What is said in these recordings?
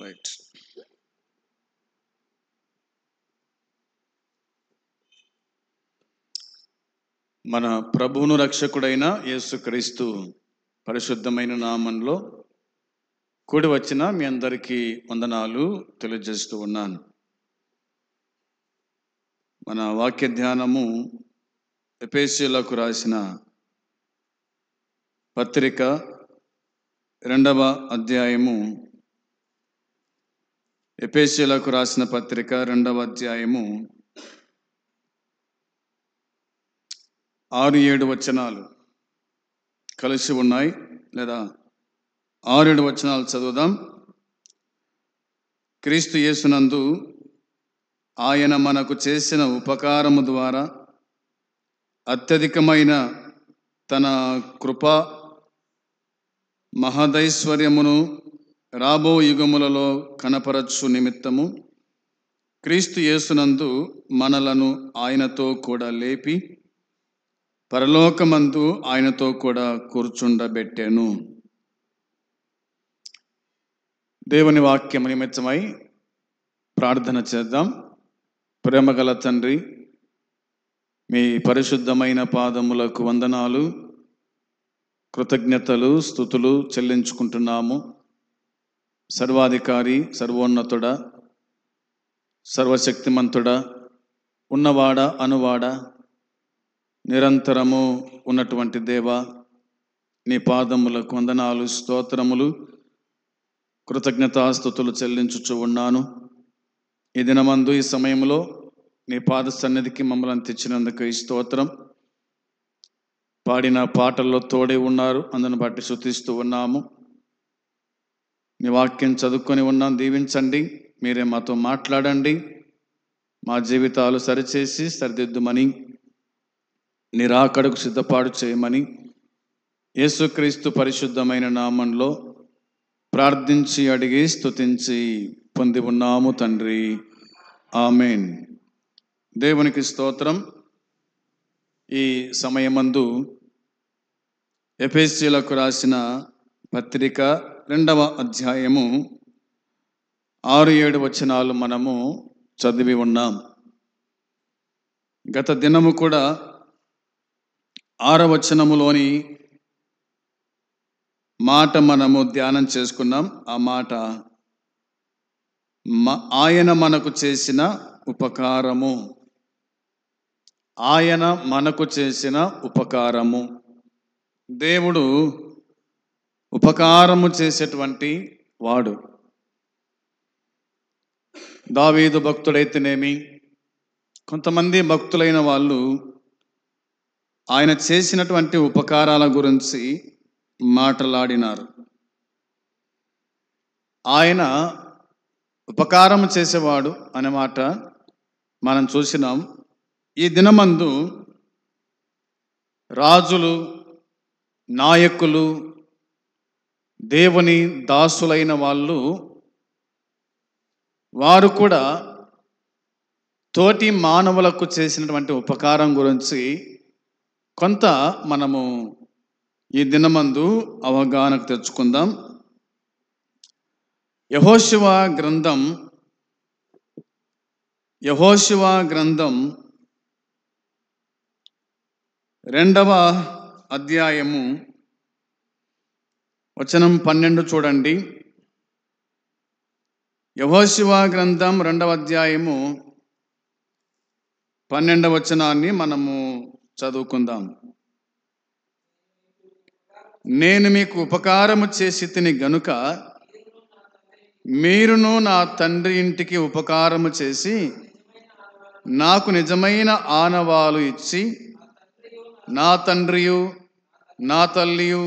Right. మన ప్రభువును రక్షకుడైన యేసుక్రీస్తు పరిశుద్ధమైన నామంలో కూడి వచ్చిన మీ అందరికీ వందనాలు తెలియజేస్తూ ఉన్నాను. మన వాక్య ధ్యానము ఎఫెసీయులకు రాసిన పత్రిక 2వ అధ్యాయము. ఎఫెసీయులకు రాసిన పత్రిక 2వ అధ్యాయము 6-7 వచనాలు కలిసి ఉన్నాయి, లేదా 6-7 వచనాలు చదువుదాం. క్రీస్తు యేసునందు ఆయన మనకు చేసిన ఉపకారము ద్వారా అత్యధికమైన తన కృప మహదైశ్వర్యమును రాబో యుగములలో కనపరచు నిమిత్తము క్రీస్తు యేసునందు మనలను ఆయనతో కూడా లేపి పరలోకమందు ఆయనతో కూడా కూర్చుండబెట్టెను. దేవుని వాక్యము నిమిత్తమై ప్రార్థన చేద్దాం. ప్రేమగల తండ్రి, మీ పరిశుద్ధమైన పాదములకు వందనాలు, కృతజ్ఞతలు, స్తుతులు చెల్లించుకుంటున్నాము. సర్వాధికారి, సర్వోన్నతుడా, సర్వశక్తిమంతుడా, ఉన్నవాడా, అనువాడా, నిరంతరము ఉన్నటువంటి దేవా, నీ పాదములకు వందనాలు, స్తోత్రములు, కృతజ్ఞతాస్తుతులు చెల్లించుచు ఉన్నాను. ఈ దినమందు, ఈ సమయంలో నీ పాద సన్నిధికి మమ్మల్ని తెచ్చినందుకు ఈ స్తోత్రం. పాడిన పాటల్లో తోడే ఉన్నారు, అందును బట్టి స్తుతిస్తూ ఉన్నాము. నీ వాక్యం చదువుకొని ఉన్నాం, దీవించండి. మీరే మాతో మాట్లాడండి, మా జీవితాలు సరిచేసి సరిదిద్దుమని, నీ రాకడకు సిద్ధపాటు చేయమని యేసుక్రీస్తు పరిశుద్ధమైన నామంలో ప్రార్థించి అడిగి స్తుతించి పొంది ఉన్నాము తండ్రి, ఆమేన్. దేవునికి స్తోత్రం. ఈ సమయమందు ఎఫెసీయులకు రాసిన పత్రిక 2వ అధ్యాయము 6-7 వచనాలు మనము చదివి ఉన్నాం. గత దినము కూడా 6వ వచనములోని మాట మనము ధ్యానం చేసుకున్నాం. ఆ మాట ఆయన మనకు చేసిన ఉపకారము. ఆయన మనకు చేసిన ఉపకారము. దేవుడు ఉపకారము చేసేటువంటి వాడు. దావీదు భక్తుడైతేనేమి, కొంతమంది భక్తులైన వాళ్ళు ఆయన చేసినటువంటి ఉపకారాల గురించి మాట్లాడినారు. ఆయన ఉపకారం చేసేవాడు అనే మాట మనం చూసినాం. ఈ దినమందు రాజులు, నాయకులు, దేవుని దాసులైన వాళ్ళు, వారు కూడా తోటి మానవులకు చేసినటువంటి ఉపకారం గురించి కొంత మనము ఈ దినమందు అవగాహనకు తెచ్చుకుందాం. యెహోషువ గ్రంథం 2వ అధ్యాయము వచనం 12 చూడండి. యెహోషువ గ్రంథం 2వ అధ్యాయము 12వ వచనాన్ని మనము చదువుకుందాం. నేను మీకు ఉపకారము చేసి తిని గనుక మీరును నా తండ్రి ఇంటికి ఉపకారము చేసి నాకు నిజమైన ఆనవాలు ఇచ్చి, నా తండ్రియు, నా తల్లియు,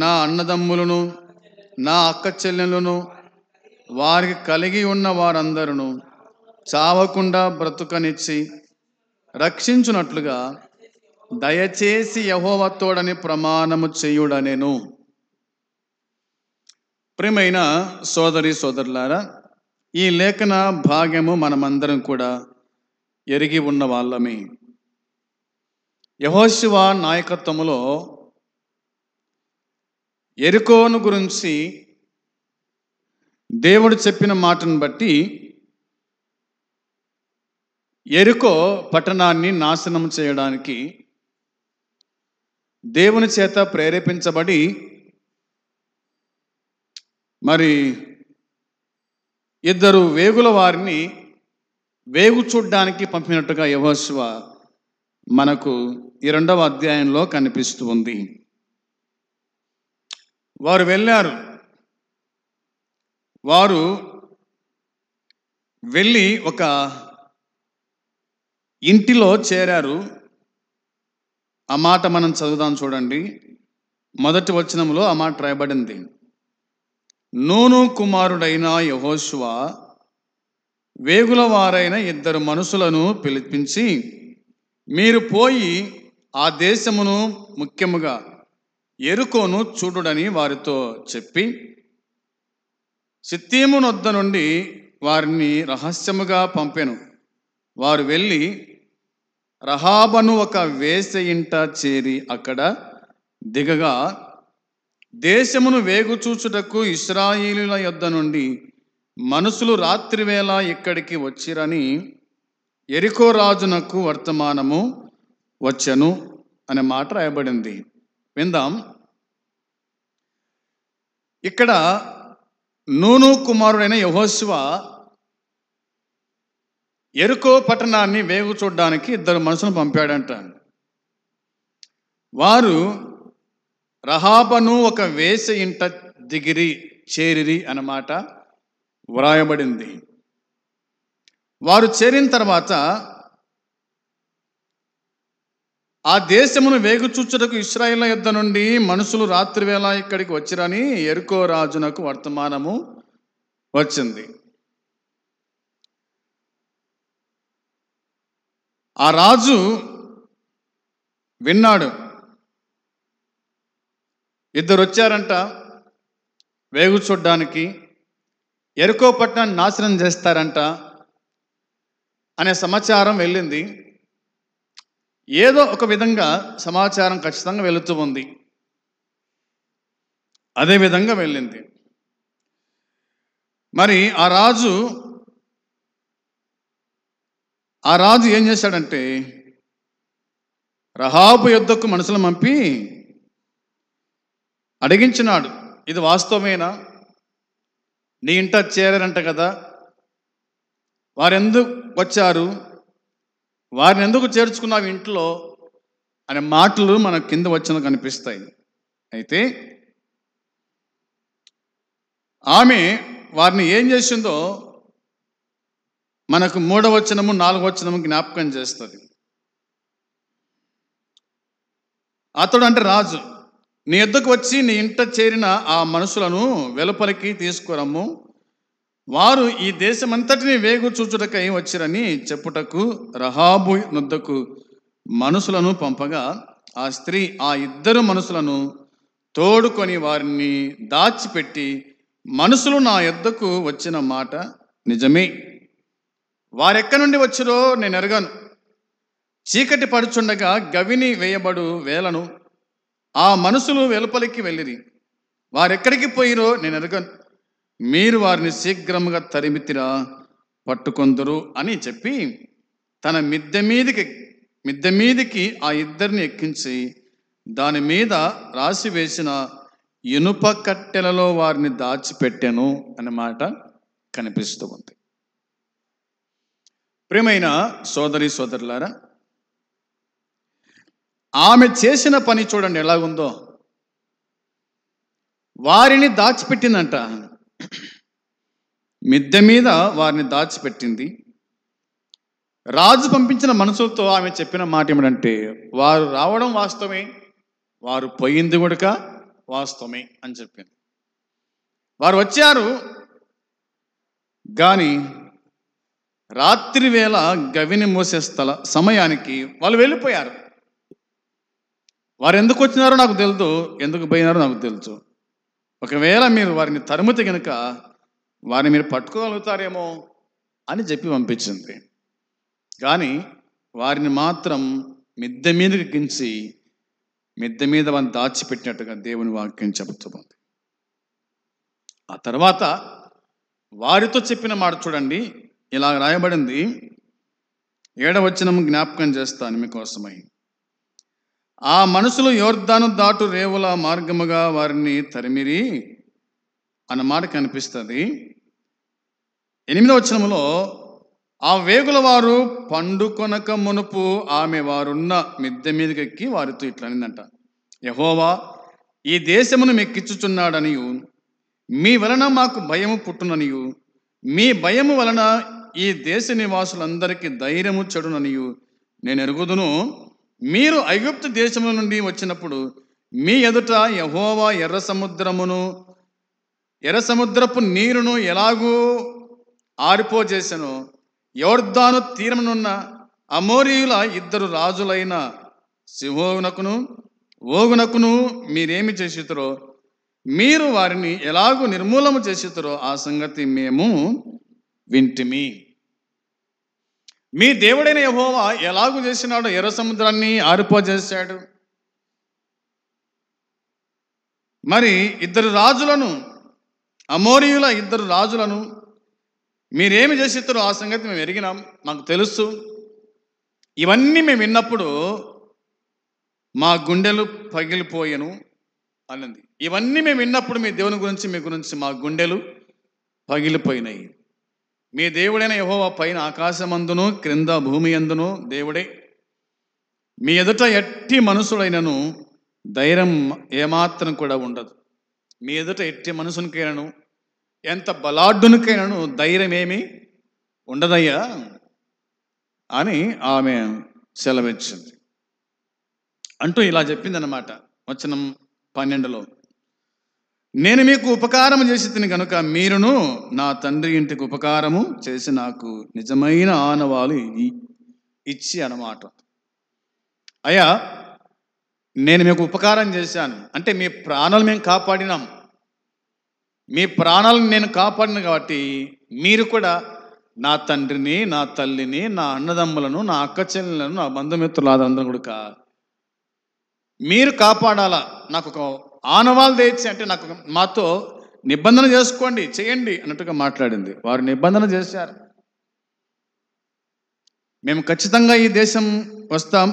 నా అన్నదమ్ములను, నా అక్క చెల్లెలను, వారికి కలిగి ఉన్న వారందరూ చావకుండా బ్రతుకనిచ్చి రక్షించునట్లుగా దయచేసి యెహోవా తోడని ప్రమాణము చేయుడనెను. ప్రియమైన సోదరి సోదరులారా, ఈ లేఖన భాగ్యము మనమందరం కూడా ఎరిగి ఉన్న వాళ్ళమే. యెహోషువ నాయకత్వములో యెరికోను గురించి దేవుడు చెప్పిన మాటను బట్టి యెరికో పట్టణాన్ని నాశనం చేయడానికి దేవుని చేత ప్రేరేపించబడి మరి ఇద్దరు వేగుల వారిని వేగు చూడ్డానికి పంపినట్టుగా యెహోషువ మనకు ఈ 2వ అధ్యాయంలో కనిపిస్తూ ఉంది. వారు వెళ్ళారు. వారు వెళ్ళి ఒక ఇంటిలో చేరారు. ఆ మాట మనం చదువుదాం చూడండి. మొదటి వచనంలో ఆ మాట రాయబడింది. నూను కుమారుడైన యెహోషువ వేగుల వారైన 2 మనుషులను పిలిపించి, మీరు పోయి ఆ దేశమును ముఖ్యముగా యెరికోను చూడుడని వారితో చెప్పి, షిత్తీము నొద్ద నుండి వారిని రహస్యముగా పంపెను. వారు వెళ్ళి రహాబను ఒక వేశ్య ఇంట చేరి అక్కడ దిగగా, దేశమును వేగు చూచుటకు ఇశ్రాయేలీయుల యొద్ద నుండి మనుషులు రాత్రివేళ ఇక్కడికి వచ్చిరని యెరికో రాజునకు వర్తమానము వచ్చెను అనే మాట రాయబడింది. విందాం. ఇక్కడ నూను కుమారుడైన యెహోషువ యెరికో పట్టణాన్ని వేగు చూడడానికి 2 మనుషులను పంపాడంట. వారు రహాబను ఒక వేశ్య ఇంట చేరిరి అన్నమాట వ్రాయబడింది. వారు చేరిన తర్వాత ఆ దేశమును వేగు చూచుటకు ఇశ్రాయేలు యొద్ద నుండి మనుషులు రాత్రివేళ ఇక్కడికి వచ్చిరని యెరికో రాజునకు వర్తమానము వచ్చింది. ఆ రాజు విన్నాడు. 2 వచ్చారంట వేగు చూడ్డానికి, యెరికో పట్టణాన్ని నాశనం చేస్తారంట అనే సమాచారం వెళ్ళింది. ఏదో ఒక విధంగా సమాచారం ఖచ్చితంగా వెళుతూ ఉంది. అదే విధంగా వెళ్ళింది. మరి ఆ రాజు ఏం చేశాడంటే, రహాబు యొద్దకు మనుషులను పంపి అడిగించినాడు, ఇది వాస్తవమేనా? నీ ఇంట చేరారంట కదా, వారెందుకు వచ్చారు, వారిని ఎందుకు చేర్చుకున్నావు ఇంట్లో అనే మాటలు మన కింద వచ్చిన కనిపిస్తాయి. అయితే ఆమె వారిని ఏం చేసిందో మనకు 3వ వచనము 4వ వచనము జ్ఞాపకం చేస్తుంది. అతడు అంటే రాజు, నీ యొద్దకు వచ్చి నీ ఇంట చేరిన ఆ మనుషులను వెలుపలికి తీసుకురమ్ము, వారు ఈ దేశమంతటిని వేగు చూచుటకై వచ్చిరని చెప్పుటకు రహాబు నొద్దకు మనుషులను పంపగా, ఆ స్త్రీ ఆ 2 మనుషులను తోడుకొని వారిని దాచిపెట్టి, మనుషులు నా యొద్దకు వచ్చిన మాట నిజమే, వారెక్కడి నుండి వచ్చిరో నేను ఎరగను. చీకటి పడుచుండగా గవిని వేయబడు వేలను ఆ మనుషులు వెలుపలికి వెళ్ళిరి, వారెక్కడికి పోయిరో నేను ఎరగను. మీరు వారిని శీఘ్రముగా తరిమితిరా పట్టుకొందురు అని చెప్పి తన మిద్దె మీదికి ఆ 2 ఎక్కించి దాని మీద రాసి వేసిన ఇనుప కట్టెలలో వారిని దాచిపెట్టెను అన్నమాట కనిపిస్తూ ఉంది. ప్రియమైన సోదరి సోదరులారా, ఆమె చేసిన పని చూడండి ఎలాగుందో. వారిని దాచిపెట్టిందంట, మిద్దె మీద వారిని దాచిపెట్టింది. రాజు పంపించిన మనుషులతో ఆమె చెప్పిన మాట ఏమిటంటే, వారు రావడం వాస్తవమే, వారు పోయింది కూడా వాస్తవమే అని చెప్పింది. వారు వచ్చారు కానీ రాత్రి వేళ గవిని మూసే సమయానికి వాళ్ళు వెళ్ళిపోయారు. వారు ఎందుకు వచ్చినారో నాకు తెలుసు, ఎందుకు పోయినారో నాకు తెలుసు. ఒకవేళ మీరు వారిని తరుముతే కనుక వారిని మీరు పట్టుకోగలుగుతారేమో అని చెప్పి పంపించింది. కానీ వారిని మాత్రం మిద్దె మీదకి ఎక్కించి మిద్దె మీద వారిని దాచిపెట్టినట్టుగా దేవుని వాక్యం చెబుతుంది. ఆ తర్వాత వారితో చెప్పిన మాట చూడండి, ఇలా రాయబడింది. 7వ వచనం జ్ఞాపకం చేస్తాను మీకోసమై. ఆ మనుషులు యోర్దాను దాటు రేవుల మార్గముగా వారిని తరిమిరి అన్న మాట కనిపిస్తుంది. 8వ వచనంలో ఆ వేగుల వారు పండుకొనక మునుపు ఆమె వారున్న మిద్దె మీదకి ఎక్కి వారితో ఇట్లా అనిందంట, యెహోవా ఈ దేశమును మెక్కిచ్చుచున్నాడనియు, మీ వలన మాకు భయము పుట్టుననియు, మీ భయము వలన ఈ దేశ నివాసులందరికీ ధైర్యము చెడుననియు నేను ఎరుగుదును. మీరు ఐగుప్తు దేశము నుండి వచ్చినప్పుడు మీ ఎదుట యెహోవా ఎర్ర సముద్రపు నీరును ఎలాగూ ఆరిపోజేసెనో, యోర్దాను తీరమునున్న అమోరీయుల 2 రాజులైన సిహోనుకును ఓగునకును మీరేమి చేసితురో, మీరు వారిని ఎలాగూ నిర్మూలము చేసితురో ఆ సంగతి మేము వింటిమి. మీ దేవుడైన యెహోవా ఎలాగూ చేసినాడో, ఎర్ర సముద్రాన్ని ఆరిపోజేశాడు. మరి 2 రాజులను, అమోరీయుల 2 రాజులను మీరేమి చేసిస్తారో ఆ సంగతి మేము ఎరిగినాం, మాకు తెలుసు. ఇవన్నీ మేము విన్నప్పుడు మా గుండెలు పగిలిపోయాను అన్నది. ఇవన్నీ మేము విన్నప్పుడు మీ దేవుని గురించి, మీ గురించి మా గుండెలు పగిలిపోయినాయి. మీ దేవుడైన యెహోవా పైన ఆకాశమందును క్రింద భూమి యందును దేవుడే. మీ ఎదుట ఎట్టి మనుషులైనను ధైర్యం ఏమాత్రం కూడా ఉండదు. మీ ఎదుట ఎట్టి మనుషునికైనను, ఎంత బలాఢ్యునికైనను ధైర్యం ఏమీ ఉండదయ్యా అని ఆమె సెలవిచ్చింది. అంటూ ఇలా చెప్పిందనమాట. వచనం 12లో, నేను మీకు ఉపకారం చేసి తిని కనుక మీరును నా తండ్రి ఇంటికి ఉపకారము చేసి నాకు నిజమైన ఆనవాలు ఇచ్చి అన్నమాట. అయ్యా, నేను మీకు ఉపకారం చేశాను అంటే మీ ప్రాణాలు మేము కాపాడినాం. మీ ప్రాణాలను నేను కాపాడిన కాబట్టి మీరు కూడా నా తండ్రిని, నా తల్లిని, నా అన్నదమ్ములను, నా అక్క చెల్లెలను, నా బంధుమిత్రులందరూ కూడా మీరు కాపాడాలా. నాకు ఒక ఆనవాలు తెచ్చి అంటే నాకు మాతో నిబంధన చేసుకోండి, చేయండి అన్నట్టుగా మాట్లాడింది. వారు నిబంధన చేశారు. మేము ఖచ్చితంగా ఈ దేశం వస్తాం,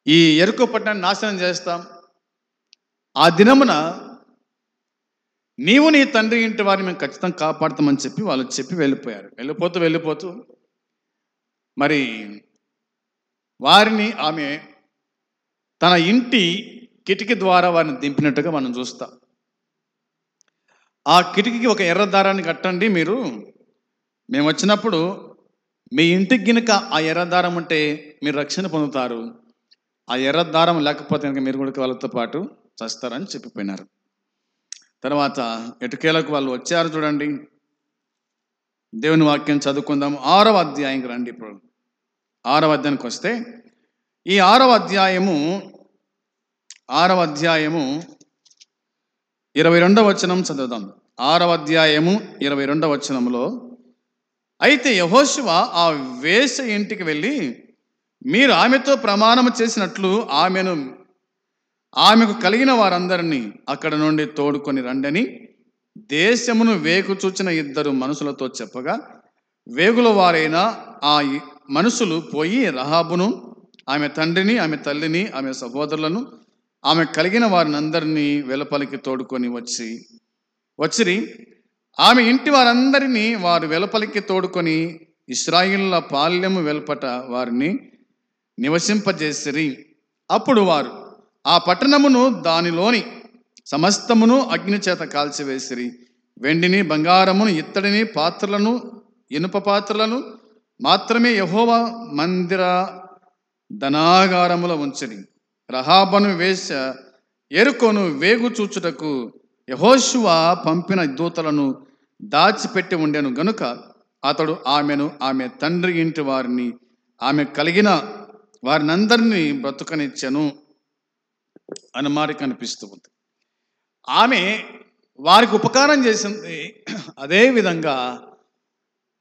ఈ ఎరుకో పట్టణాన్ని నాశనం చేస్తాం. ఆ దినమున నీవు నీ తండ్రి ఇంటి వారిని మేము ఖచ్చితంగా కాపాడుతామని చెప్పి వాళ్ళు చెప్పి వెళ్ళిపోయారు. వెళ్ళిపోతూ మరి వారిని ఆమె తన ఇంటి కిటికీ ద్వారా వారిని దింపినట్టుగా మనం చూస్తాం. ఆ కిటికీకి ఒక ఎర్ర దారాన్ని కట్టండి, మేము వచ్చినప్పుడు మీ ఇంటికి గినక ఆ ఎర్ర దారం ఉంటే మీరు రక్షణ పొందుతారు, ఆ ఎర్ర దారం లేకపోతే కనుక మీరు కూడా వాళ్ళతో పాటు చస్తారని చెప్పిపోయినారు. తర్వాత ఎటుకేలకు వాళ్ళు వచ్చారు. చూడండి, దేవుని వాక్యం చదువుకుందాం. 6వ అధ్యాయంకి రండి. ఇప్పుడు 6వ అధ్యాయానికి వస్తే ఈ 6వ అధ్యాయము 22వ వచనం చదువుదాం. 6వ అధ్యాయము 22వ వచనంలో, అయితే యెహోషువ ఆ వేశ్య ఇంటికి వెళ్ళి మీరు ఆమెతో ప్రమాణం చేసినట్లు ఆమెకు కలిగిన వారందరినీ అక్కడ నుండి తోడుకొని రండని దేశమును వేగు చూచిన 2 మనుషులతో చెప్పగా, వేగుల వారైన ఆ మనుషులు పోయి రహాబును, ఆమె తండ్రిని, ఆమె తల్లిని, ఆమె సహోదరులను, ఆమె కలిగిన వారిని అందరినీ వెలుపలికి తోడుకొని వచ్చిరి. ఆమె ఇంటి వారందరినీ వారు వెలుపలికి తోడుకొని ఇశ్రాయేలుల పాళ్యము వెలుపట వారిని నివసింపజేసిరి. అప్పుడు వారు ఆ పట్టణమును దానిలోని సమస్తమును అగ్ని చేత కాల్చివేసిరి. వెండిని, బంగారమును, ఇత్తడిని, పాత్రలను, ఇనుప పాత్రలను మాత్రమే యెహోవా మందిర ధనాగారములో ఉంచిరి. రహాబను వేశ్య ఎరుకోను వేగు చూచుటకు యెహోషువ పంపిన దూతలను దాచిపెట్టి ఉండెను గనుక అతడు ఆమెను, ఆమె తండ్రి ఇంటి వారిని, ఆమె కలిగిన వారినందరినీ బ్రతుకనిచ్చెను అని మాట కనిపిస్తూ ఉంది. ఆమె వారికి ఉపకారం చేసింది, అదేవిధంగా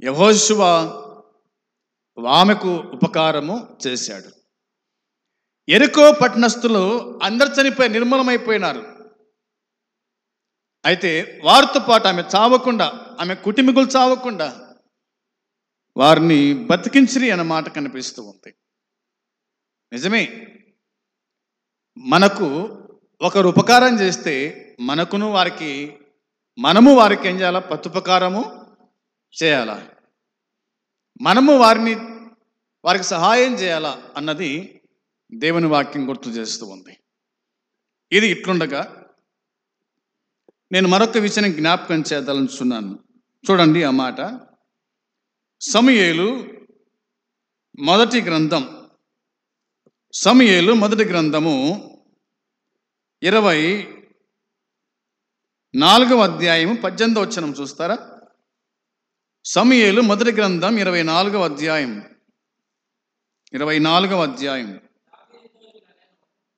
యెహోషువ ఆమెకు ఉపకారము చేశాడు. ఎరికో పట్టణస్థులు అందరు చనిపోయి నిర్మూలమైపోయినారు. అయితే వారితో పాటు ఆమె చావకుండా, ఆమె కుటుంబీకులు చావకుండా వారిని బతికించిరి అన్న మాట కనిపిస్తూ ఉంది. నిజమే, మనకు ఒకరు ఉపకారం చేస్తే మనము వారికి ఏం చేయాలా? ప్రత్యుపకారము చేయాలా, మనము వారికి సహాయం చేయాలా అన్నది దేవుని వాక్యం గుర్తు చేస్తూ ఉంది. ఇది ఇట్లుండగా నేను మరొక విషయాన్ని జ్ఞాపకం చేయాలనుచున్నాను. చూడండి ఆ మాట. సమూయేలు మొదటి గ్రంథము 24వ అధ్యాయం 18వ వచనం చూస్తారా? సమూయేలు మొదటి గ్రంథం 24వ అధ్యాయం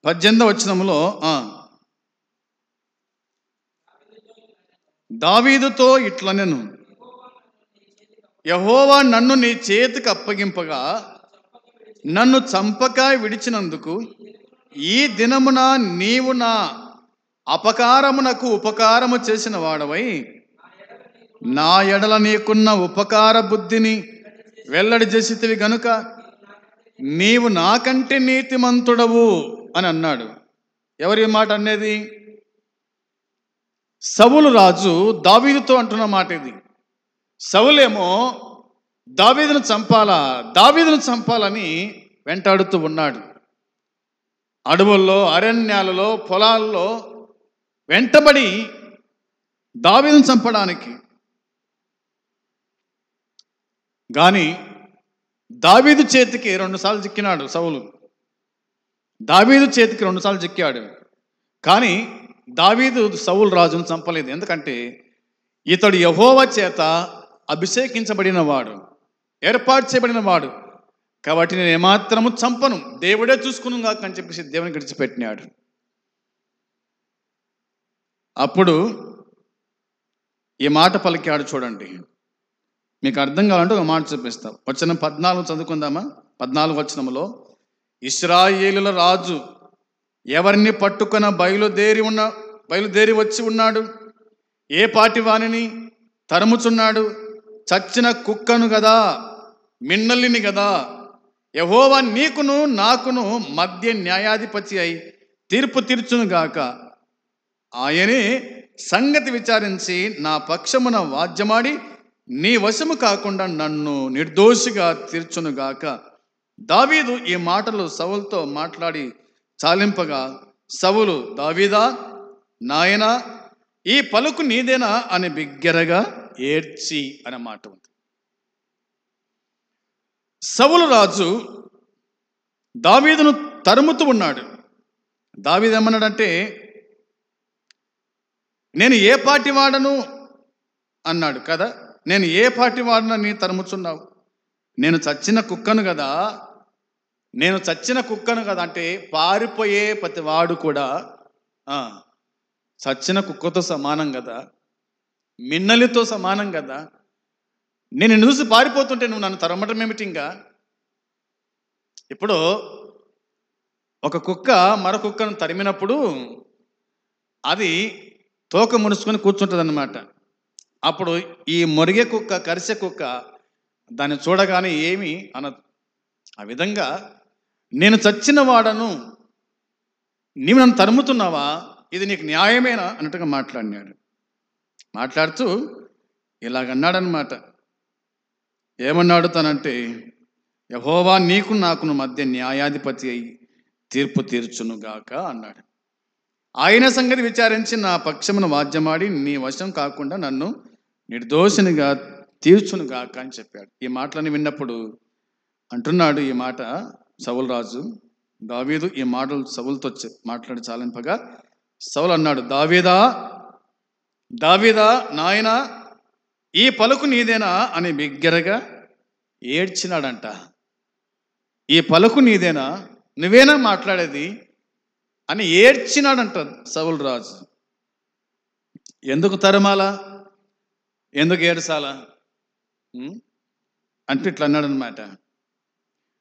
18వ వచనంలో దావీదుతో ఇట్లనెను, యెహోవా నన్ను నీ చేతికి అప్పగింపగా నన్ను చంపక విడిచినందుకు ఈ దినమున నీవు నా అపకారమునకు ఉపకారము చేసిన వాడవై నా ఎడల నీకున్న ఉపకార బుద్ధిని వెల్లడి చేసితివి గనుక నీవు నాకంటే నీతిమంతుడవు అని అన్నాడు. ఎవరి మాట అనేది? సౌలు రాజు దావీదుతో అంటున్న మాట ఇది. సౌలేమో దావీదును చంపాలని వెంటాడుతూ ఉన్నాడు. అడవుల్లో, అరణ్యాలలో, పొలాల్లో వెంటబడి దావీదును చంపడానికి. కానీ దావీదు చేతికి 2 సార్లు చిక్కినాడు సౌలు. దావీదు చేతికి 2 సార్లు చిక్కాడు. కానీ దావీదు సౌలు రాజును చంపలేదు. ఎందుకంటే ఇతడు యెహోవా చేత అభిషేకించబడిన వాడు, ఏర్పాటు చేయబడిన వాడు కాబట్టి నేను ఏమాత్రము చంపను, దేవుడే చూసుకును గాక అని చెప్పేసి దేవుని గడిచిపెట్టినాడు. అప్పుడు ఈ మాట పలికాడు. చూడండి, మీకు అర్థం కావాలంటే ఒక మాట చూపిస్తాం. వచనం 14 చదువుకుందామా? 14 వచనంలో, ఇశ్రాయేలుల రాజు ఎవరిని పట్టుకున్న బయలుదేరి వచ్చి ఉన్నాడు, ఏ పాటి వానిని తరుముచున్నాడు, చచ్చిన కుక్కను గదా, మిన్నల్లిని గదా, యెహోవా నీకును నాకును మధ్య న్యాయాధిపతి అయి తీర్పు తీర్చునుగాక, ఆయనే సంగతి విచారించి నా పక్షమున వాద్యమాడి నీ వశము కాకుండా నన్ను నిర్దోషిగా తీర్చునుగాక. దావీదు ఈ మాటలు సౌలుతో మాట్లాడి చాలింపగా సౌలు, దావీదా నాయనా ఈ పలుకు నీదేనా అని బిగ్గరగా ఏడ్చి అనే మాట ఉంది. సౌలు రాజు దావీదును తరుముతూ ఉన్నాడు. దావీదు ఏమన్నాడంటే, నేను ఏ పాటి వాడను అన్నాడు కదా. నేను ఏ పాటి వాడనని తరుముచున్నావు? నేను చచ్చిన కుక్కను కదా అంటే పారిపోయే ప్రతి వాడు కూడా చచ్చిన కుక్కతో సమానం కదా, మిన్నలితో సమానం కదా. నేను చూసి పారిపోతుంటే నువ్వు నన్ను తరమటం ఏమిటి? ఇంకా ఇప్పుడు ఒక కుక్క మరో కుక్కను తరిమినప్పుడు అది తోక ముడుచుకొని కూర్చుంటుంది అన్నమాట. అప్పుడు ఈ మొరిగే కుక్క, కరిసే కుక్క దాన్ని చూడగానే ఏమి అనదు. ఆ విధంగా నేను చచ్చిన వాడను, నీవు నన్ను తరుముతున్నావా, ఇది నీకు న్యాయమేనా అన్నట్టుగా మాట్లాడుతూ ఇలాగన్నాడనమాట. ఏమన్నాడు తనంటే, యెహోవా నీకు నాకును మధ్య న్యాయాధిపతి అయి తీర్పు తీర్చునుగాక అన్నాడు. ఆయన సంగతి విచారించి నా పక్షమును వాద్యమాడి నీ వశం కాకుండా నన్ను నిర్దోషినిగా తీర్చునుగాక అని చెప్పాడు. ఈ మాటలని విన్నప్పుడు అంటున్నాడు ఈ మాట సౌలు రాజు. దావీదు ఈ మాటలు సౌలుతో మాట్లాడి చాలింపగా సౌలు అన్నాడు, దావీదా నాయనా ఈ పలుకు నీదేనా అని బిగ్గరగా ఏడ్చినాడంట. ఈ పలుకు నీదేనా, నువ్వేనా మాట్లాడేది అని ఏడ్చినాడంట సౌలు రాజు. ఎందుకు తరమాలా, ఎందుకు ఏడ్చాలా అంటే ఇట్లా అన్నాడు అనమాట.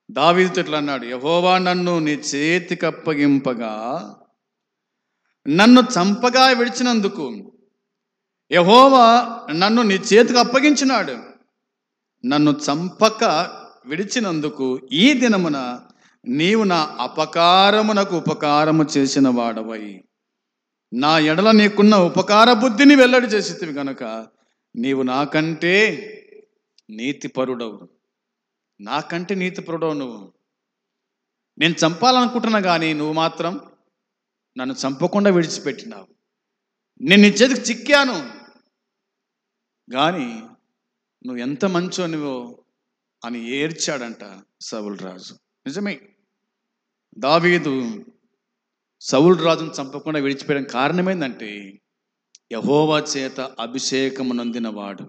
దావీదుతో ఇట్లా అన్నాడు, యెహోవా నన్ను నీ చేతికి అప్పగింపగా నన్ను చంపగా విడిచినందుకు యెహోవా నన్ను నీ చేతికి అప్పగించినాడు. నన్ను చంపక విడిచినందుకు ఈ దినమున నీవు నా అపకారమునకు ఉపకారము చేసిన వాడవై నా ఎడల నీకున్న ఉపకార బుద్ధిని వెల్లడి చేసితివి గనుక నీవు నాకంటే నీతిపరుడవు. నాకంటే నీతిపరుడవు నువ్వు. నేను చంపాలనుకుంటున్నా కానీ నువ్వు మాత్రం నన్ను చంపకుండా విడిచిపెట్టినావు. నేను నీ చేతికి చిక్కాను కానీ నువ్వు ఎంత మంచోనివో అని ఏడ్చాడంట సౌలు రాజు. నిజమే, దావీదు సౌలు రాజును చంపకుండా విడిచిపెట్టడం కారణమేందంటే యెహోవా చేత అభిషేకము నొందినవాడు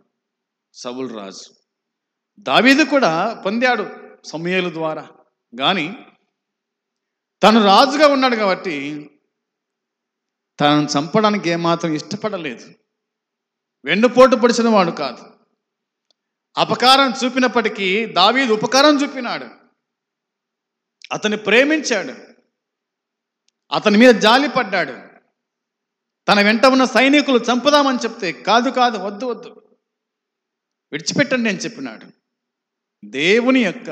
సౌలు రాజు. దావీదు కూడా పొందాడు సమూయేలు ద్వారా, కానీ తను రాజుగా ఉన్నాడు కాబట్టి తనను చంపడానికి ఏమాత్రం ఇష్టపడలేదు. వెన్నుపోటు పొడిచిన వాడు కాదు. అపకారం చూపినప్పటికీ దావీదు ఉపకారం చూపినాడు. అతన్ని ప్రేమించాడు, అతని మీద జాలి పడ్డాడు. తన వెంట ఉన్న సైనికులు చంపుదామని చెప్తే కాదు కాదు, వద్దు వద్దు, విడిచిపెట్టండి అని చెప్పినాడు. దేవుని యొక్క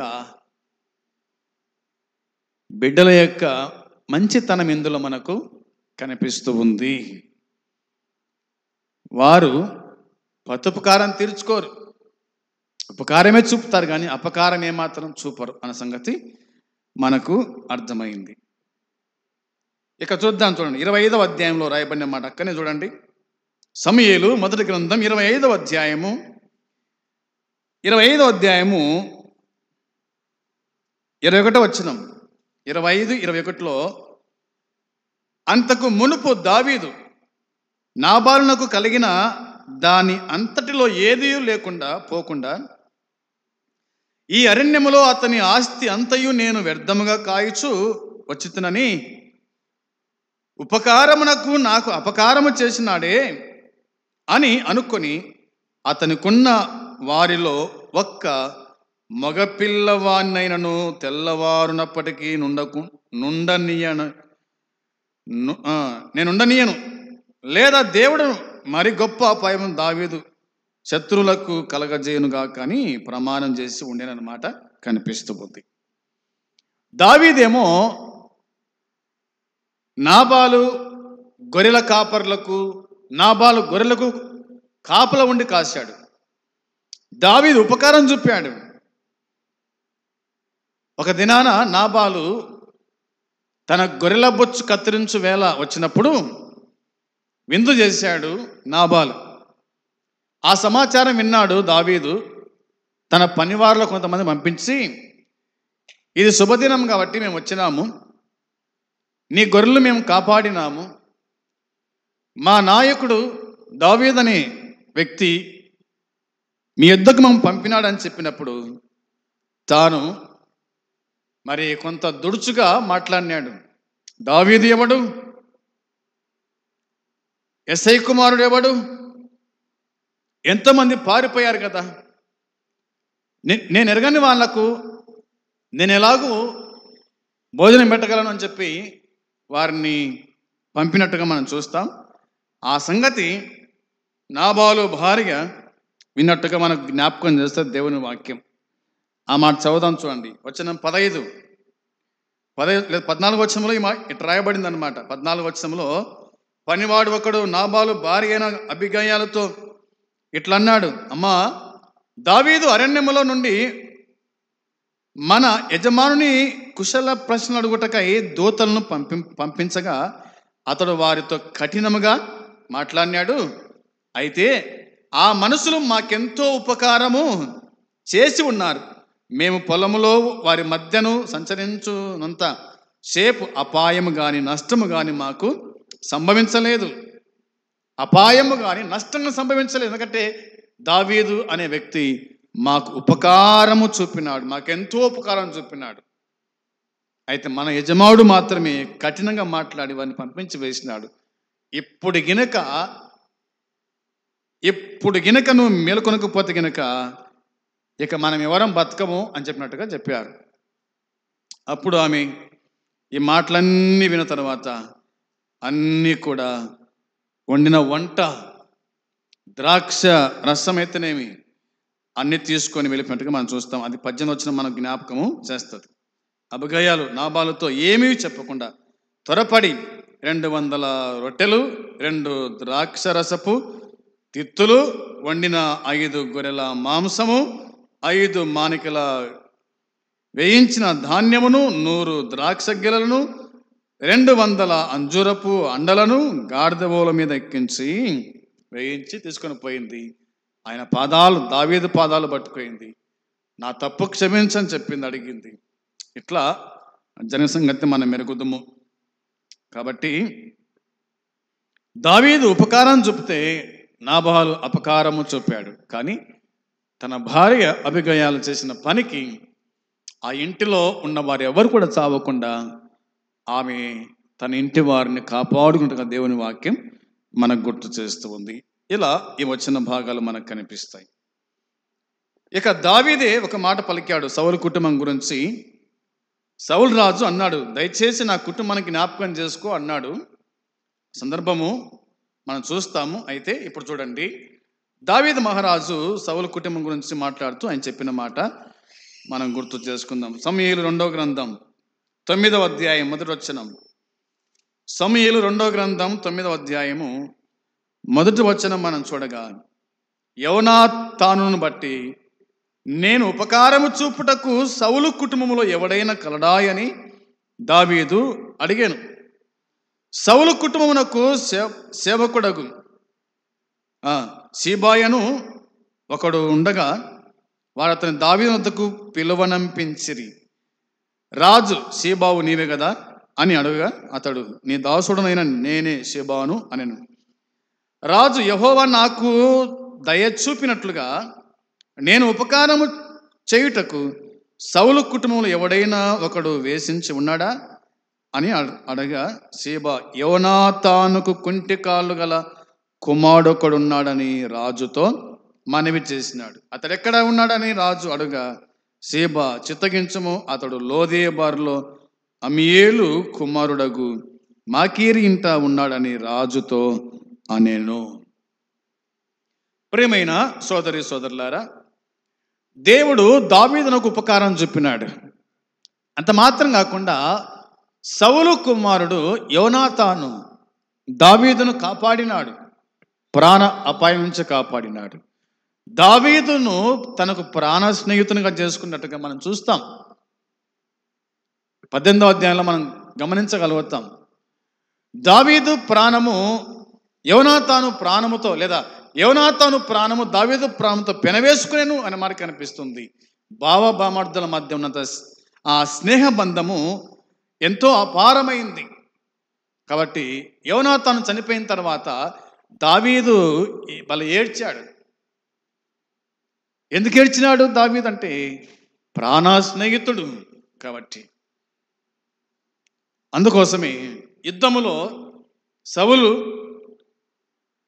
బిడ్డల యొక్క మంచితనం ఇందులో మనకు కనిపిస్తూ ఉంది. వారు ప్రత్యుపకారం తీర్చుకోరు, ఉపకారమే చూపుతారు కానీ అపకారం ఏమాత్రం చూపరు అన్న సంగతి మనకు అర్థమైంది. ఇక చూద్దాం, చూడండి 25వ అధ్యాయంలో రాయబడిన మాట అక్కనే చూడండి. సమూయేలు మొదటి గ్రంథం 25వ అధ్యాయము 21వ వచనం. 25-21లో అంతకు మునుపు దావీదు నాబాలునకు కలిగిన దాని అంతటిలో ఏదీ లేకుండా పోకుండా ఈ అరణ్యములో అతని ఆస్తి అంతయు నేను వ్యర్థముగా కాయుచు వచ్చితునని ఉపకారమునకు నాకు అపకారము చేసినాడే అని అనుకొని అతనికున్న వారిలో ఒక్క మగపిల్లవాన్నైనను తెల్లవారునప్పటికీ నేనుండనీయను, లేదా దేవుడు మరి గొప్ప అపాయం దావీదు శత్రువులకు కలగజేయునుగా కానీ ప్రమాణం చేసి ఉండేనన్నమాట కనిపిస్తూ ఉంది. దావీదేమో నాబాలు గొర్రెలకు కాపల ఉండి కాశాడు. దావీదు ఉపకారం చూపాడు. ఒక దినాన నాబాలు తన గొర్రెల బొచ్చు కత్తిరించు వేళ వచ్చినప్పుడు విందు చేశాడు నాబాలు. ఆ సమాచారం విన్నాడు దావీదు. తన పనివారులో కొంతమంది పంపించి, ఇది శుభదినం కాబట్టి మేము వచ్చినాము, నీ గొర్రెలు మేము కాపాడినాము, మా నాయకుడు దావీదు అనే వ్యక్తి మీ యొద్దకు మేము పంపినాడని చెప్పినప్పుడు తాను మరి కొంత దుడుచుగా మాట్లాడినాడు. దావీదు ఎవడు? యెస్సై కుమారుడు ఎవడు? ఎంతోమంది పారిపోయారు కదా, నేను ఎరగని వాళ్లకు నేను ఎలాగూ భోజనం పెట్టగలను అని చెప్పి వారిని పంపినట్టుగా మనం చూస్తాం. ఆ సంగతి నాబాలు భార్య విన్నట్టుగా మనకు జ్ఞాపకం చేస్తుంది దేవుని వాక్యం. ఆ మాట చదువుదాం, చూడండి. వచనం 14 వచనంలో ఇట్లా రాయబడింది అనమాట. 14 వచనంలో పనివాడు ఒకడు నాబాలు భార్య అయిన అబిగయాలతో ఇట్లా అన్నాడు, అమ్మా, దావీదు అరణ్యములో నుండి మన యజమానుని కుశల ప్రశ్నలు అడుగుటకై దూతలను పంపించగా అతడు వారితో కఠినముగా మాట్లాడినాడు. అయితే ఆ మనుషులు మాకెంతో ఉపకారము చేసి ఉన్నారు. మేము పొలములో వారి మధ్యను సంచరించునంత సేపు అపాయము కానీ నష్టము కానీ మాకు సంభవించలేదు. అపాయము కానీ నష్టంగా సంభవించలేదు. ఎందుకంటే దావీదు అనే వ్యక్తి మాకు ఉపకారము చూపినాడు, మాకెంతో ఉపకారం చూపినాడు. అయితే మన యజమానుడు మాత్రమే కఠినంగా మాట్లాడి వారిని పంపించి వేసినాడు. ఇప్పుడు గినక నువ్వు మేలుకొనకపోతే గినక ఇక మనం ఎవరం బతకము అని చెప్పినట్టుగా చెప్పారు. అప్పుడు ఆమె ఈ మాటలన్నీ విన్న తర్వాత అన్నీ కూడా వండిన వంట ద్రాక్ష రసం అయితేనేమి అన్ని తీసుకొని వెళ్ళిపోయినట్టుగా మనం చూస్తాం. అది 18 వచ్చిన మన జ్ఞాపకము చేస్తుంది. అబిగయాలు నాబాలుతో ఏమీ చెప్పకుండా త్వరపడి 200 రొట్టెలు, 2 ద్రాక్ష రసపు తిత్తులు, వండిన 5 గొర్రెల మాంసము, 5 మానికల వేయించిన ధాన్యమును, 100 ద్రాక్ష గెలలను, 200 అంజూరపు అండలను గాడిదవోల మీద ఎక్కించి వేయించి తీసుకొని పోయింది. ఆయన పాదాలు, దావీదు పాదాలు పట్టుకోయింది. నా తప్పు క్షమించని చెప్పింది, అడిగింది. ఇట్లా జనసంగతి మనం మెరుగుదుము. కాబట్టి దావీదు ఉపకారం చూపితే నాబాలు అపకారము చూపాడు. కానీ తన భార్య అబిగయాలు చేసిన పనికి ఆ ఇంటిలో ఉన్న వారు ఎవరు కూడా చావకుండా ఆమె తన ఇంటి వారిని కాపాడుకుంటున్న దేవుని వాక్యం మనకు గుర్తు చేస్తూ ఉంది. ఇలా ఈ వచ్చిన భాగాలు మనకు కనిపిస్తాయి. ఇక దావీదే ఒక మాట పలికాడు సౌలు కుటుంబం గురించి. సౌలు రాజు అన్నాడు, దయచేసి నా కుటుంబానికి జ్ఞాపకం చేసుకో అన్నాడు. సందర్భము మనం చూస్తాము. అయితే ఇప్పుడు చూడండి, దావీదు మహారాజు సౌలు కుటుంబం గురించి మాట్లాడుతూ ఆయన చెప్పిన మాట మనం గుర్తు చేసుకుందాం. సమూయేలు 2వ గ్రంథం 9వ అధ్యాయం 1వ వచనం. సమూయేలు 2వ గ్రంథం 9వ అధ్యాయము 1వ వచనం మనం చూడగా, యోనాతానును బట్టి నేను ఉపకారము చూపుటకు సౌలు కుటుంబములో ఎవడైనా కలడాయని దావీదు అడిగాను. సౌలు కుటుంబమునకు సేవకుడగు సీబాయను ఒకడు ఉండగా వారు అతని దావీదు వద్దకు పిలువనంపించిరి. రాజు, సీబావు నీవే కదా అని అడుగగా అతడు, నీ దాసుడనైన నేనే సీబాను అనెను. రాజు, యెహోవా నాకు దయ చూపినట్లుగా నేను ఉపకారము చేయుటకు సౌలు కుటుంబంలో ఎవడైనా ఒకడు వేసించి ఉన్నాడా అని అడగా, సీబా, యోనాతానుకు కుంటి కాళ్ళు గల కుమారుడొకడున్నాడని రాజుతో మనవి చేసినాడు. అతడు ఎక్కడ ఉన్నాడని రాజు అడుగా, సీబా, చిత్తగించము, అతడు లోదేబారులో అమీయేలు కుమారుడగు మాకీరి ఇంట ఉన్నాడని రాజుతో అనెను. ప్రియమైన సోదరి సోదరులారా, దేవుడు దావీదునకు ఉపకారం చూపినాడు. అంత మాత్రం కాకుండా సౌలు కుమారుడు యోనాతాను దావీదును కాపాడినాడు, ప్రాణ అపాయం నుంచి కాపాడినాడు. దావీదును తనకు ప్రాణ స్నేహితునిగా చేసుకున్నట్టుగా మనం చూస్తాం. 18వ అధ్యాయంలో మనం గమనించగలుగుతాం. దావీదు ప్రాణము యోనాతాను ప్రాణముతో, లేదా యోనాతాను ప్రాణము దావీదు ప్రాణంతో పెనవేసుకునేను అని మనకు కనిపిస్తుంది. బావబామర్దుల మధ్య ఉన్నంత ఆ స్నేహ బంధము ఎంతో అపారమైంది. కాబట్టి యోనాతాను చనిపోయిన తర్వాత దావీదు భలే ఏడ్చాడు. ఎందుకు ఏడ్చినాడు దావీదు అంటే ప్రాణ స్నేహితుడు కాబట్టి. అందుకోసమే యుద్ధములో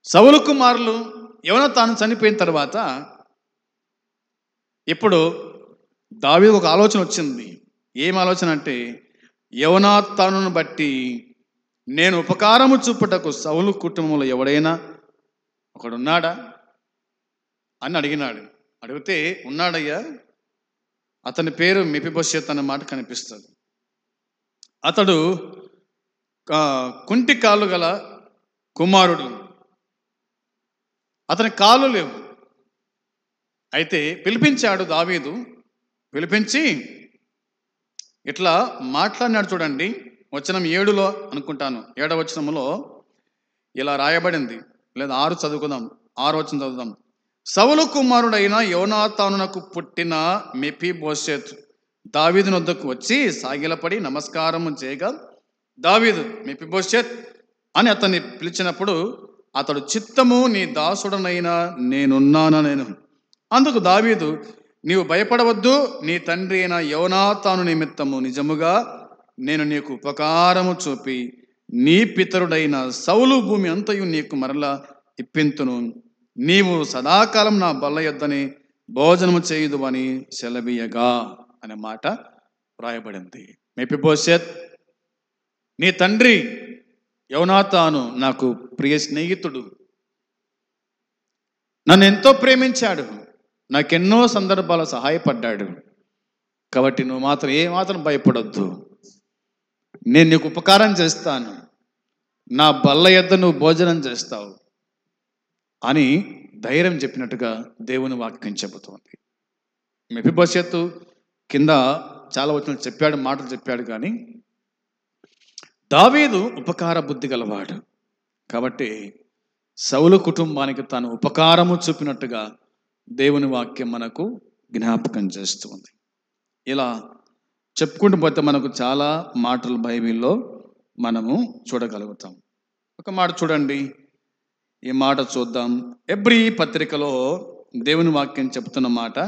సౌలు కుమారులు యోనాతాను చనిపోయిన తర్వాత ఇప్పుడు దావీదు ఒక ఆలోచన వచ్చింది. ఏం ఆలోచన అంటే, యోనాతానును బట్టి నేను ఉపకారము చూపుటకు సౌలు కుటుంబంలో ఎవడైనా ఒకడున్నాడా అని అడిగినాడు. అడిగితే, ఉన్నాడయ్యా, అతని పేరు మెఫీబోషెత్ అన్న మాట కనిపిస్తుంది. అతడు కుంటి కాళ్ళు గల కుమారుడు, అతని కాళ్ళు లేవు. అయితే పిలిపించాడు దావీదు. పిలిపించి ఇట్లా మాట్లాడినాడు. చూడండి, వచనం 7లో అనుకుంటాను, 7వ వచనంలో ఇలా రాయబడింది. లేదా 6 చదువుకుందాం, 6వ వచనం చదువుదాం. సౌలు కుమారుడైన యోనాతానునకు పుట్టిన మెఫీబోషెత్ దావీదు వద్దకు వచ్చి సాగిలపడి నమస్కారము చేయగా, దావీదు మెఫీబోషెత్ అని అతన్ని పిలిచినప్పుడు అతడు, చిత్తము, నీ దాసుడనైనా నేను. అందుకు దావీదు, నీవు భయపడవద్దు, నీ తండ్రి అయిన యోనాతాను నిమిత్తము నిజముగా నేను నీకు ఉపకారము చూపి నీ పితరుడైన సౌలు భూమి అంతయు నీకు మరలా ఇప్పింతును. నీవు సదాకాలం నా బల్ల యొద్దనే భోజనము చేయుదు అని సెలవీయగా అనే మాట రాయబడింది. మెఫీబోషెత్, నీ తండ్రి యోనాతాను నాకు ప్రియ స్నేహితుడు. నన్ను ఎంతో ప్రేమించాడు, నాకెన్నో సందర్భాలు సహాయపడ్డాడు. కాబట్టి నువ్వు మాత్రం ఏమాత్రం భయపడొద్దు, నేను నీకు ఉపకారం చేస్తాను, నా బల్ల యొద్ద నువ్వు భోజనం చేస్తావు అని ధైర్యం చెప్పినట్టుగా దేవుని వాక్యం చెబుతోంది. మెఫీబోషెతు కింద చాలా వచ్చిన చెప్పాడు, మాటలు చెప్పాడు, కానీ దావీదు ఉపకార బుద్ధి గలవాడు. కాబట్టి సౌలు కుటుంబానికి తాను ఉపకారము చూపినట్టుగా దేవుని వాక్యం మనకు జ్ఞాపకం చేస్తుంది. ఇలా చెప్పుకుంటూ పోతే మనకు చాలా మాటలు బైబిల్లో మనము చూడగలుగుతాం. ఒక మాట చూడండి, ఈ మాట చూద్దాం. ఎబ్రీ పత్రికలో దేవుని వాక్యం చెప్తున్న మాట,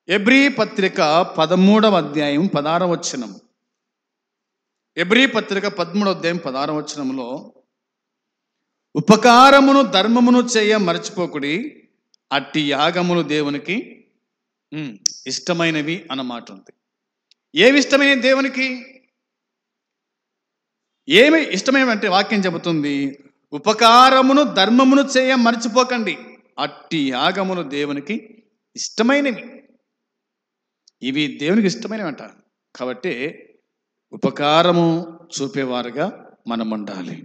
ఎబ్రీ పత్రిక 13వ అధ్యాయం 16వ వచనం. ఎబ్రీ పత్రిక 13వ అధ్యాయం 16వ వచనంలో, ఉపకారమును ధర్మమును చేయ మరచిపోకుడి, అట్టి యాగములు దేవునికి ఇష్టమైనవి అన్నమాట ఉంది. ఏమి ఇష్టమైన దేవునికి? ఏమి ఇష్టమైనవి అంటే వాక్యం చెబుతుంది, ఉపకారమును ధర్మమును చేయ మర్చిపోకండి, అట్టి యాగములు దేవునికి ఇష్టమైనవి. ఇవి దేవునికి ఇష్టమైనవి అంట. కాబట్టి ఉపకారము చూపేవారుగా మనం ఉండాలి.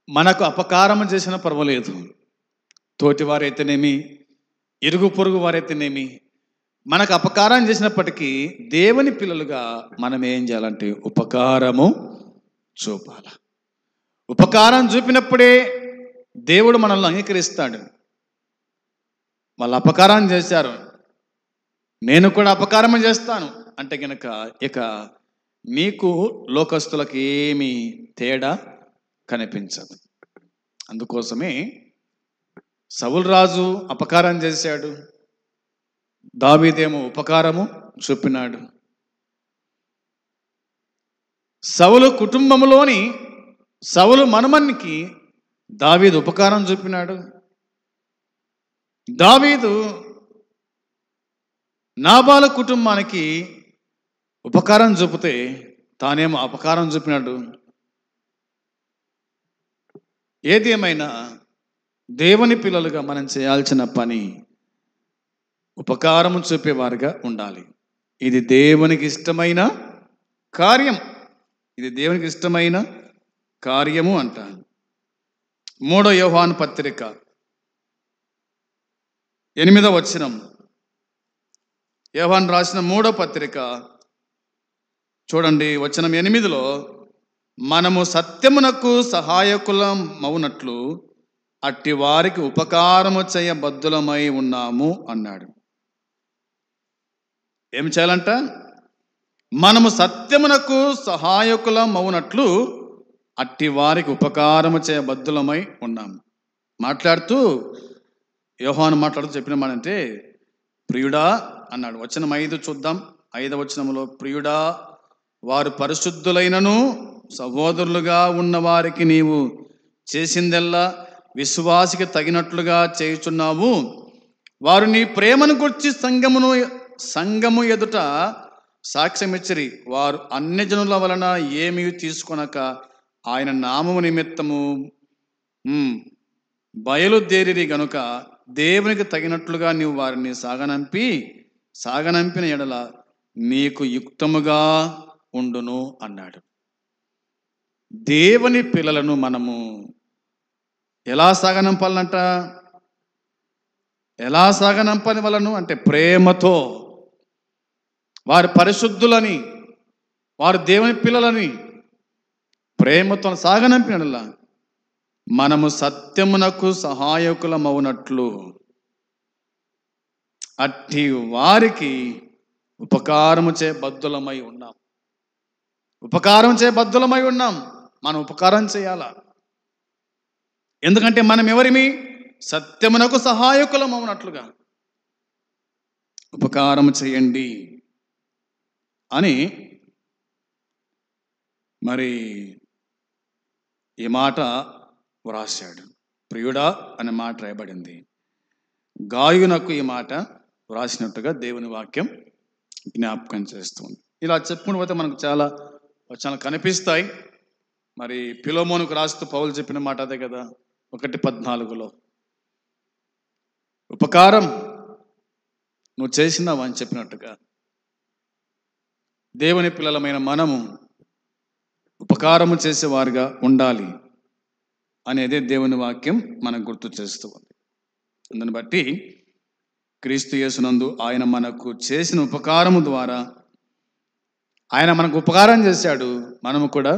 మనకు అపకారము చేసిన పర్వాలేదు, తోటివారైతేనేమి, ఇరుగు పొరుగు వారైతేనేమి, మనకు అపకారం చేసినప్పటికీ దేవుని పిల్లలుగా మనం ఏం చేయాలంటే ఉపకారము చూపాలి. ఉపకారం చూపినప్పుడే దేవుడు మనల్ని అంగీకరిస్తాడు. వాళ్ళు అపకారం చేశారు, నేను కూడా అపకారం చేస్తాను అంటే కనుక ఇక మీకు లోకస్తులకు ఏమీ తేడా కనిపించదు. అందుకోసమే సౌలు రాజు అపకారం చేశాడు, దావీదేమో ఉపకారము చూపినాడు. సౌలు కుటుంబంలోని సౌలు మనుమనికి దావీదు ఉపకారం చూపినాడు. దావీదు నాబాలు కుటుంబానికి ఉపకారం చూపితే తానేమో అపకారం చూపినాడు. ఏది ఏమైనా దేవుని పిల్లలుగా మనం చేయాల్సిన పని ఉపకారము చూపేవారుగా ఉండాలి. ఇది దేవునికి ఇష్టమైన కార్యం, ఇది దేవునికి ఇష్టమైన కార్యము అంటారు. 3వ యోహాను పత్రిక 8వ వచనం, యోహాను రాసిన 3వ పత్రిక చూడండి, వచనం 8లో, మనము సత్యమునకు సహాయకులం మౌనట్లు అట్టి వారికి ఉపకారము చేయ బద్ధులమై ఉన్నాము అన్నాడు. ఏం చేయాలంట? మనము సత్యమునకు సహాయకులం మౌనట్లు అట్టి వారికి ఉపకారము చేయ బద్ధులమై ఉన్నాము. మాట్లాడుతూ యోహాను మాట్లాడుతూ చెప్పిన మాట అంటే, ప్రియుడా అన్నాడు. వచనం 5 చూద్దాం. 5వ వచనంలో, ప్రియుడా, వారు పరిశుద్ధులైనను సహోదరులుగా ఉన్న వారికి నీవు చేసిందెల్లా విశ్వాసికి తగినట్లుగా చేయుచున్నావు. వారు నీ ప్రేమను గురించి సంఘము ఎదుట సాక్ష్యమిచ్చిరి. వారు అన్యజనుల వలన ఏమీ తీసుకొనక ఆయన నామము నిమిత్తము బయలుదేరిరి గనుక దేవునికి తగినట్లుగా నీవు వారిని సాగనంపిన ఎడల నీకు యుక్తముగా ఉండును అన్నాడు. దేవుని పిల్లలను మనము ఎలా సాగనంపాలంట? ఎలా సాగనంపని వలను అంటే ప్రేమతో. వారు పరిశుద్ధులని, వారు దేవుని పిల్లలని ప్రేమతో సాగనంపినలా మనము సత్యమునకు సహాయకులమవునట్లు అట్టి వారికి ఉపకారము చే బద్ధులమై ఉన్నాం. ఉపకారం చే బద్ధులమై ఉన్నాం. మనం ఉపకారం చేయాలా? ఎందుకంటే మనం ఎవరిమి? సత్యమునకు సహాయకులం అవునట్లుగా ఉపకారం చేయండి అని మరి ఈ మాట వ్రాశాడు. ప్రియుడా అనే మాట రాయబడింది. గాయునకు ఈ మాట వ్రాసినట్టుగా దేవుని వాక్యం జ్ఞాపకం చేస్తుంది. ఇలా చెప్పుకుని పోతే మనకు చాలా వచనాలు కనిపిస్తాయి. మరి ఫిలోమోనుకు రాస్తూ పౌలు చెప్పిన మాట అదే కదా, 1:14 ఉపకారం నువ్వు చేసినావు అని చెప్పినట్టుగా దేవుని పిల్లలమైన మనము ఉపకారము చేసేవారిగా ఉండాలి అనేది దేవుని వాక్యం మనకు గుర్తు చేస్తూ ఉంది. అందుని బట్టి క్రీస్తు యేసునందు ఆయన మనకు చేసిన ఉపకారము ద్వారా ఆయన మనకు ఉపకారం చేశాడు. మనము కూడా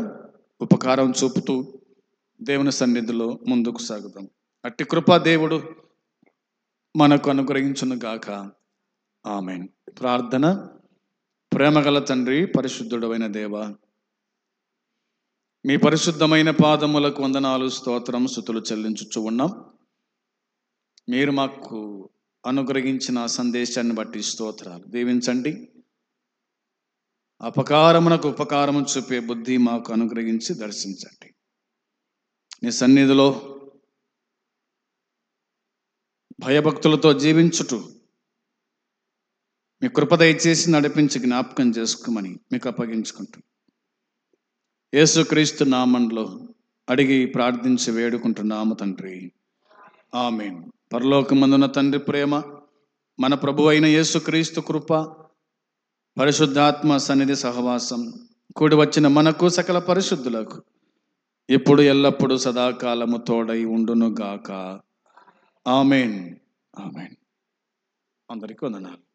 ఉపకారం చూపుతూ దేవుని సన్నిధిలో ముందుకు సాగుతాం. అట్టి కృప దేవుడు మనకు అనుగ్రహించును గాక. ఆమేన్. ప్రార్థన. ప్రేమగల తండ్రి, పరిశుద్ధుడైన దేవ, మీ పరిశుద్ధమైన పాదములకు వందనాలు, స్తోత్రం, స్తుతులు చెల్లించుచు ఉన్నాం. మీరు మాకు అనుగ్రహించిన సందేశాన్ని బట్టి స్తోత్రాలు. దీవించండి. అపకారమునకు ఉపకారము చూపే బుద్ధి మాకు అనుగ్రహించి దర్శించండి. నీ సన్నిధిలో భయభక్తులతో జీవించుటూ మీ కృప దయచేసి నడిపించి జ్ఞాపకం చేసుకోమని మీకు అప్పగించుకుంటూ యేసుక్రీస్తు నామములో అడిగి ప్రార్థించి వేడుకుంటున్నాము తండ్రి. ఆమేన్. పరలోకమందున్న తండ్రి ప్రేమ, మన ప్రభు అయిన యేసుక్రీస్తు కృప, పరిశుద్ధాత్మ సన్నిధి సహవాసం కూడి వచ్చిన మనకు సకల పరిశుద్ధులకు ఇప్పుడు ఎల్లప్పుడూ సదాకాలము తోడై ఉండును గాక. ఆమేన్. ఆమేన్. అందరికీ వందనాలు.